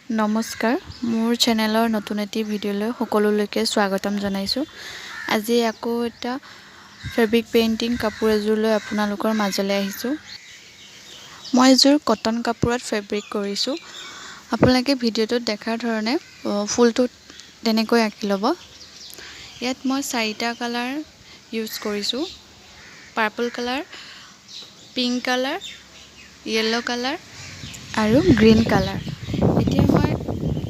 নমস্কাৰ মোৰ চেনেলৰ নতুন এটি ভিডিঅ'লৈ সকলোলৈকে স্বাগতম জনাইছোঁ। আজি আকৌ এটা ফেব্ৰিক পেইণ্টিং কাপোৰ এযোৰ লৈ আপোনালোকৰ মাজলৈ আহিছোঁ। মই এযোৰ কটন কাপোৰত ফেব্ৰিক কৰিছোঁ। আপোনালোকে ভিডিঅ'টোত দেখাৰ ধৰণে ফুলটো তেনেকৈ আঁকি ল'ব। ইয়াত মই 4টা কালাৰ ইউজ কৰিছোঁ। Purple colour, pink colour, yellow colour আৰু গ্ৰীণ কালাৰ। এতিয়া মই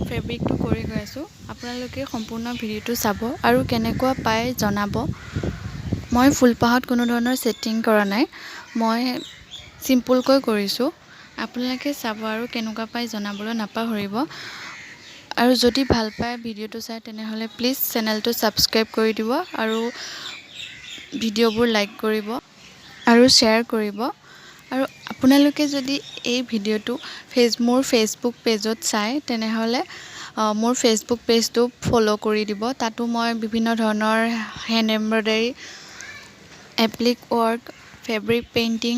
ফেব্ৰিকটো কৰি গৈ আছোঁ। আপোনালোকে সম্পূৰ্ণ ভিডিঅ'টো চাব আৰু কেনেকুৱা পায় জনাব। মই ফুলপাহত কোনো ধৰণৰ ছেটিং কৰা নাই, মই চিম্পুলকৈ কৰিছোঁ। আপোনালোকে চাব আৰু কেনেকুৱা পায় জনাবলৈ নাপাহৰিব। আৰু যদি ভাল পায় ভিডিঅ'টো চাই তেনেহ'লে প্লিজ চেনেলটো ছাবস্ক্ৰাইব কৰি দিব আৰু ভিডিঅ'বোৰ লাইক কৰিব আৰু শ্বেয়াৰ কৰিব। আৰু আপোনালোকে যদি এই ভিডিঅ'টো মোৰ ফেচবুক পেজত চাই তেনেহ'লে মোৰ ফেচবুক পেজটো ফ'ল' কৰি দিব। তাতো মই বিভিন্ন ধৰণৰ hand embroidery, applique work, fabric painting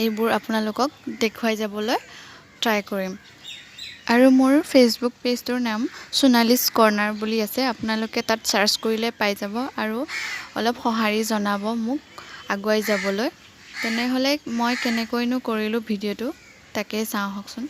এইবোৰ আপোনালোকক দেখুৱাই যাবলৈ ট্ৰাই কৰিম। আৰু মোৰ ফেচবুক পেজটোৰ নাম সোণালীছ কৰ্ণাৰ বুলি আছে। আপোনালোকে তাত চাৰ্চ কৰিলে পাই যাব আৰু অলপ সঁহাৰি জনাব মোক আগুৱাই যাবলৈ। তেনেহ'লে মই কেনেকৈনো কৰিলোঁ ভিডিঅ'টো তাকে চাওঁ আহকচোন।